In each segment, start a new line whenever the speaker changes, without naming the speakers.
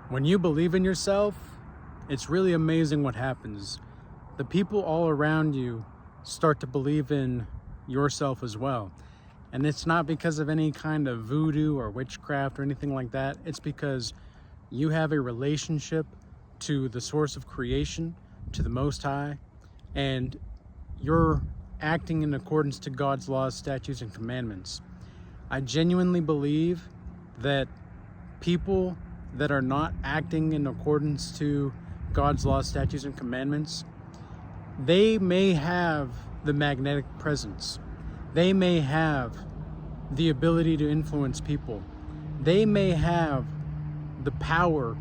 When you believe in yourself, it's really amazing what happens. The people all around you start to believe in yourself as well. And it's not because of any kind of voodoo or witchcraft or anything like that. It's because you have a relationship to the source of creation, to the Most High, and you're acting in accordance to God's laws, statutes, and commandments. I genuinely believe that people that are not acting in accordance to God's laws, statutes, and commandments, they may have the magnetic presence. They may have the ability to influence people. They may have the power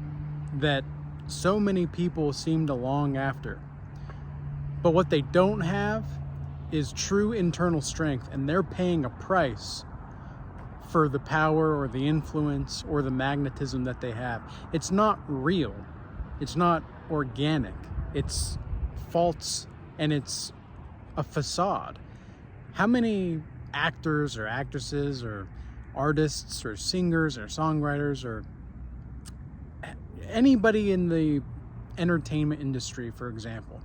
that so many people seem to long after. But what they don't have is true internal strength, and they're paying a price for the power or the influence or the magnetism that they have. It's not real. It's not organic. It's false, and it's a facade. How many actors or actresses or artists or singers or songwriters or anybody in the entertainment industry, for example,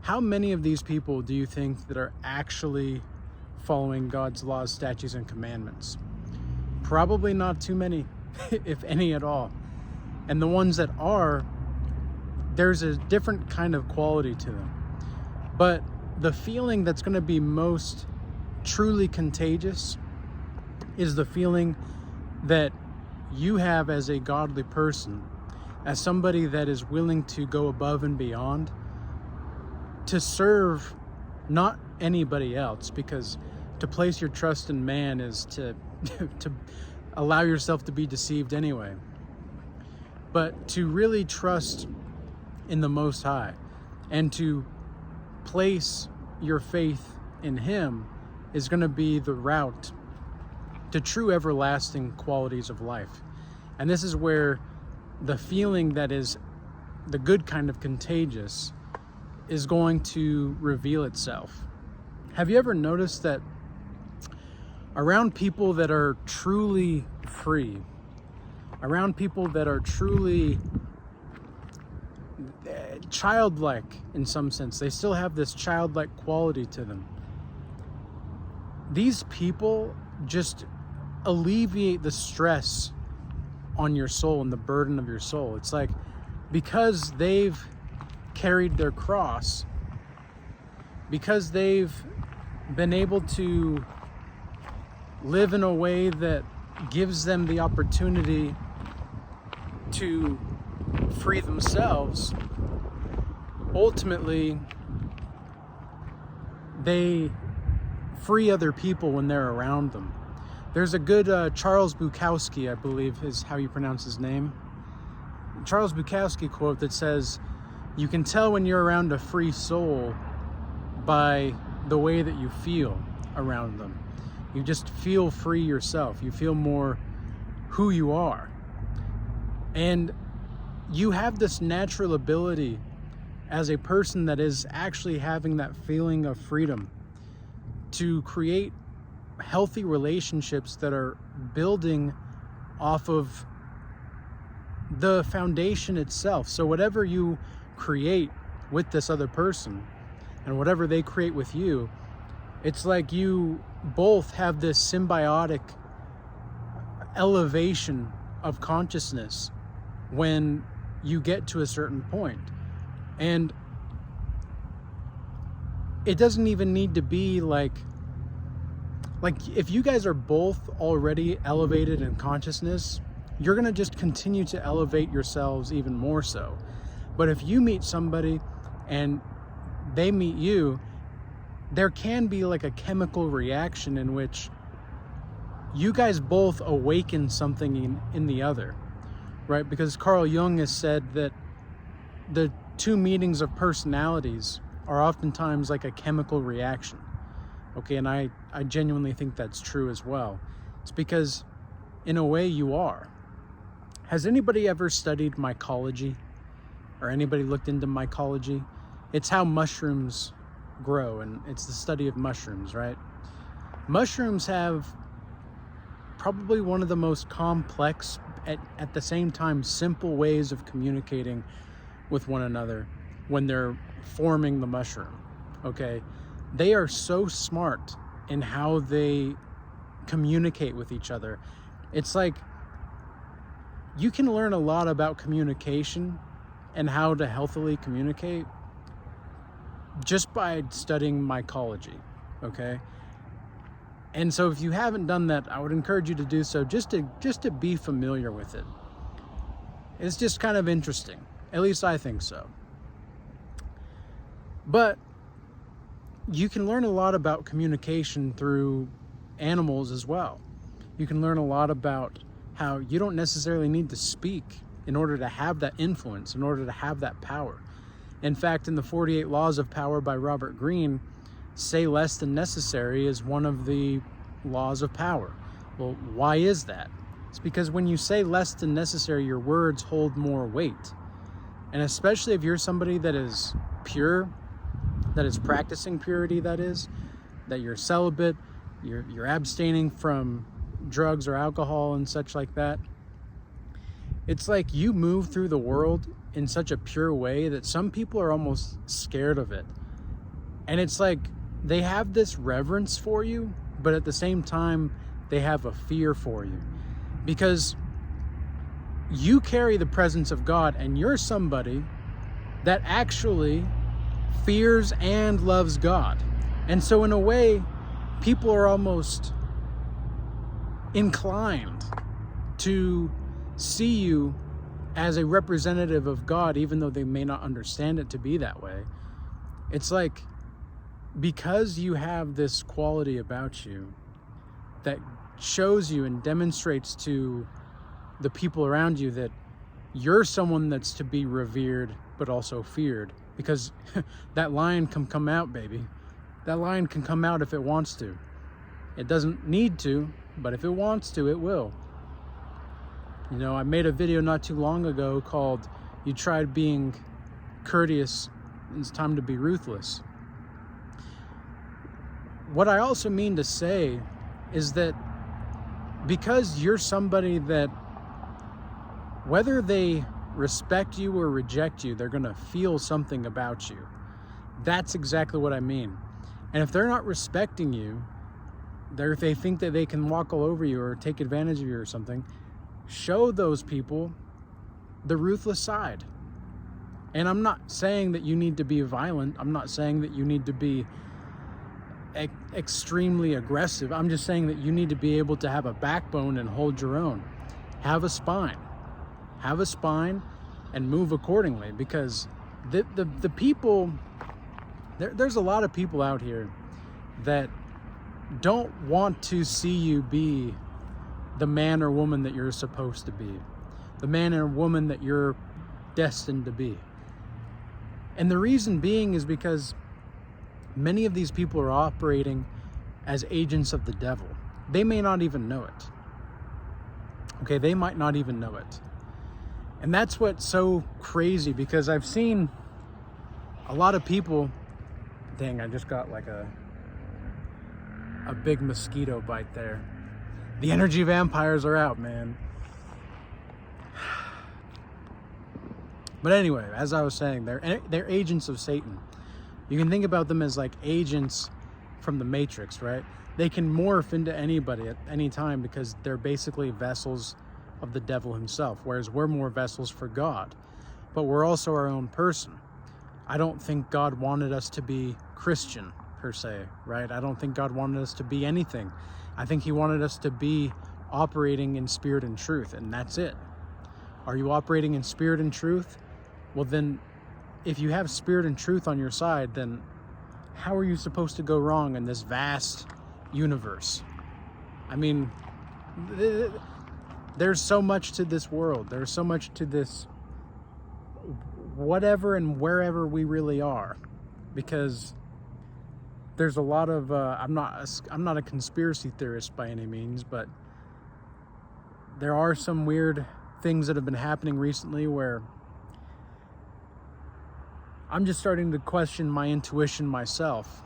how many of these people do you think that are actually following God's laws, statutes, and commandments? Probably not too many, if any at all. And the ones that are, there's a different kind of quality to them. But the feeling that's going to be most truly contagious is the feeling that you have as a godly person, as somebody that is willing to go above and beyond to serve not anybody else, because to place your trust in man is to allow yourself to be deceived anyway. But to really trust in the Most High and to place your faith in Him is going to be the route to true everlasting qualities of life. And this is where the feeling that is the good kind of contagious is going to reveal itself. Have you ever noticed that around people that are truly free, around people that are truly childlike in some sense, they still have this childlike quality to them, these people just alleviate the stress on your soul and the burden of your soul. It's like, because they've carried their cross, because they've been able to live in a way that gives them the opportunity to free themselves, ultimately they free other people when they're around them. There's a good Charles Bukowski, I believe is how you pronounce his name, Charles Bukowski quote that says, "You can tell when you're around a free soul by the way that you feel around them. You just feel free yourself. You feel more who you are. And you have this natural ability as a person that is actually having that feeling of freedom to create healthy relationships that are building off of the foundation itself. So whatever you create with this other person and whatever they create with you, it's like you both have this symbiotic elevation of consciousness when you get to a certain point. And it doesn't even need to be like if you guys are both already elevated in consciousness, you're going to just continue to elevate yourselves even more so. But if you meet somebody and they meet you, there can be like a chemical reaction in which you guys both awaken something in the other, right? Because Carl Jung has said that the two meetings of personalities are oftentimes like a chemical reaction. Okay, and I genuinely think that's true as well. It's because in a way you are. Has anybody ever studied mycology? Or anybody looked into mycology? It's how mushrooms grow, and it's the study of mushrooms, right? Mushrooms have probably one of the most complex at the same time simple ways of communicating with one another when they're forming the mushroom. Okay, they are so smart in how they communicate with each other. It's like you can learn a lot about communication and how to healthily communicate just by studying mycology. Okay, and so if you haven't done that, I would encourage you to do so, just to be familiar with it. It's just kind of interesting. At least I think so. But you can learn a lot about communication through animals as well. You can learn a lot about how you don't necessarily need to speak in order to have that influence, in order to have that power. In fact, in the 48 Laws of Power by Robert Greene, say less than necessary is one of the laws of power. Well, why is that? It's because when you say less than necessary, your words hold more weight. And especially if you're somebody that is pure, that is practicing purity, that you're celibate, you're abstaining from drugs or alcohol and such like that. It's like you move through the world in such a pure way that some people are almost scared of it. And it's like they have this reverence for you, but at the same time, they have a fear for you. Because you carry the presence of God, and you're somebody that actually fears and loves God. And so in a way, people are almost inclined to see you as a representative of God, even though they may not understand it to be that way. It's like, because you have this quality about you that shows you and demonstrates to the people around you that you're someone that's to be revered but also feared, because that lion can come out, baby. That lion can come out if it wants to. It doesn't need to, but if it wants to, it will. You know, I made a video not too long ago called "You Tried Being Courteous, It's Time to Be Ruthless." What I also mean to say is that because you're somebody that, whether they respect you or reject you, they're going to feel something about you. That's exactly what I mean. And if they're not respecting you, if they think that they can walk all over you or take advantage of you or something, show those people the ruthless side. And I'm not saying that you need to be violent. I'm not saying that you need to be extremely aggressive. I'm just saying that you need to be able to have a backbone and hold your own. Have a spine. Have a spine and move accordingly, because the people, there's a lot of people out here that don't want to see you be the man or woman that you're supposed to be, the man or woman that you're destined to be. And the reason being is because many of these people are operating as agents of the devil. They may not even know it. Okay, they might not even know it. And that's what's so crazy, because I've seen a lot of people, dang, I just got like a big mosquito bite there. The energy vampires are out, man. But anyway, as I was saying, they're agents of Satan. You can think about them as like agents from the Matrix, right? They can morph into anybody at any time because they're basically vessels of the devil himself, whereas we're more vessels for God. But we're also our own person. I don't think God wanted us to be Christian, per se, right? I don't think God wanted us to be anything. I think he wanted us to be operating in spirit and truth, and that's it. Are you operating in spirit and truth? Well, then, if you have spirit and truth on your side, then how are you supposed to go wrong in this vast universe? I mean, there's so much to this world. There's so much to this whatever and wherever we really are, because there's a lot of I'm not a conspiracy theorist by any means, but there are some weird things that have been happening recently where I'm just starting to question my intuition myself.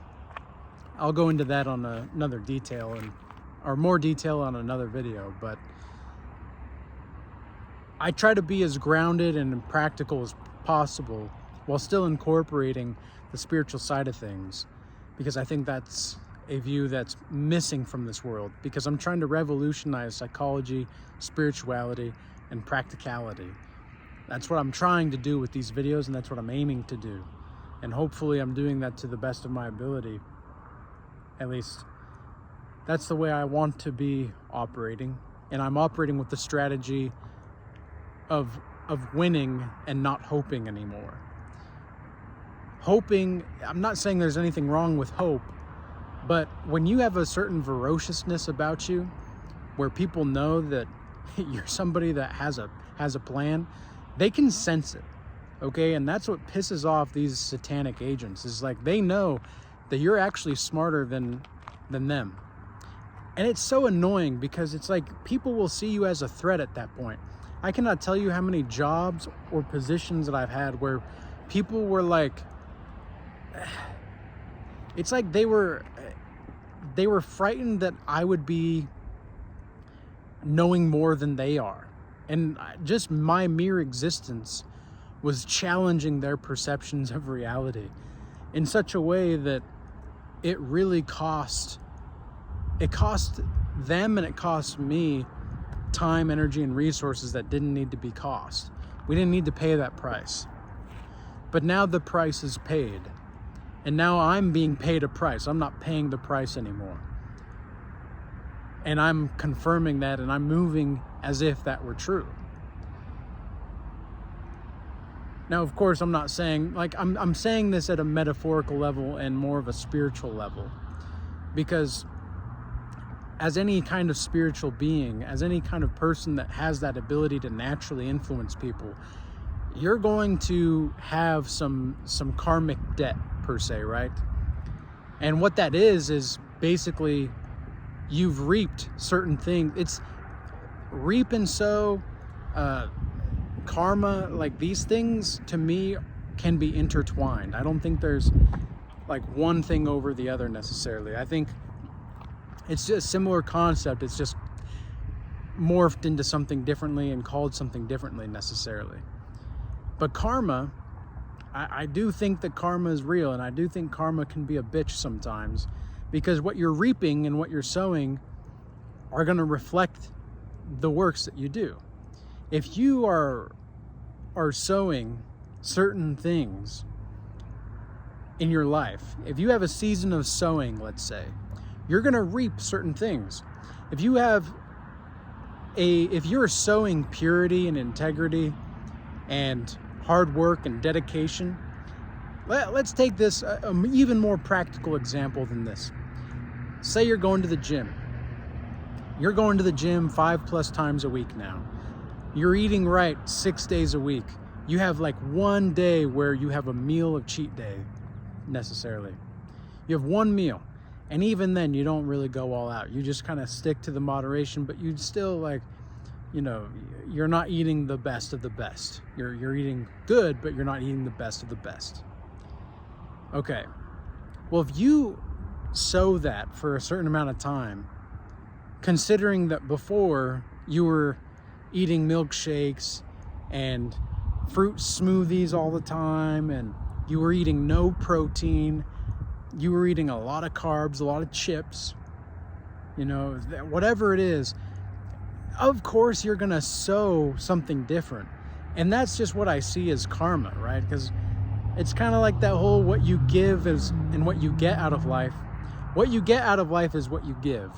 I'll go into that on another detail, or more detail on another video, but I try to be as grounded and practical as possible while still incorporating the spiritual side of things, because I think that's a view that's missing from this world, because I'm trying to revolutionize psychology, spirituality, and practicality. That's what I'm trying to do with these videos, and that's what I'm aiming to do. And hopefully I'm doing that to the best of my ability. At least that's the way I want to be operating. And I'm operating with the strategy of winning and not hoping anymore. Hoping, I'm not saying there's anything wrong with hope, but when you have a certain ferociousness about you, where people know that you're somebody that has a plan, they can sense it, okay? And that's what pisses off these satanic agents, is like they know that you're actually smarter than them. And it's so annoying, because it's like people will see you as a threat at that point. I cannot tell you how many jobs or positions that I've had where people were like, it's like they were frightened that I would be knowing more than they are. And just my mere existence was challenging their perceptions of reality in such a way that it really cost them, and it cost me time, energy, and resources that didn't need to be cost. We didn't need to pay that price. But now the price is paid. And now I'm being paid a price. I'm not paying the price anymore. And I'm confirming that, and I'm moving as if that were true. Now, of course, I'm not saying, like, I'm saying this at a metaphorical level and more of a spiritual level. Because as any kind of spiritual being, as any kind of person that has that ability to naturally influence people, you're going to have some karmic debt, per se, right? And what that is basically you've reaped certain things. It's reap and sow, karma, like these things to me can be intertwined. I don't think there's like one thing over the other necessarily. I think it's just a similar concept. It's just morphed into something differently and called something differently necessarily. But karma, I do think that karma is real, and I do think karma can be a bitch sometimes, because what you're reaping and what you're sowing are going to reflect the works that you do. If you are sowing certain things in your life, if you have a season of sowing, let's say, you're going to reap certain things. If you're sowing purity and integrity and hard work and dedication, let's take this even more practical example than this. Say you're going to the gym. You're going to the gym 5+ times a week now. You're eating right 6 days a week. You have like one day where you have a meal of cheat day necessarily. You have one meal. And even then, you don't really go all out. You just kind of stick to the moderation, but you still, like, you know, you're not eating the best of the best. You're eating good, but you're not eating the best of the best. Okay. Well, if you sow that for a certain amount of time, considering that before you were eating milkshakes and fruit smoothies all the time, and you were eating no protein, you were eating a lot of carbs, a lot of chips, you know, whatever it is, of course you're going to sow something different. And that's just what I see as karma, right? Because it's kind of like that whole what you give is and what you get out of life. What you get out of life is what you give.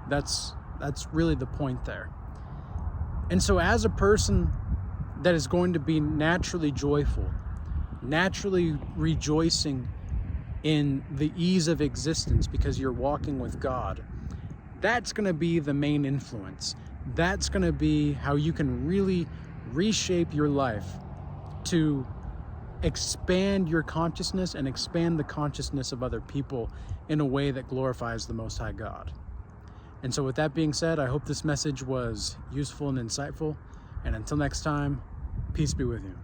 That's really the point there. And so as a person that is going to be naturally joyful, naturally rejoicing in the ease of existence because you're walking with God, that's going to be the main influence. That's going to be how you can really reshape your life to expand your consciousness and expand the consciousness of other people in a way that glorifies the Most High God. And so with that being said, I hope this message was useful and insightful. And until next time, peace be with you.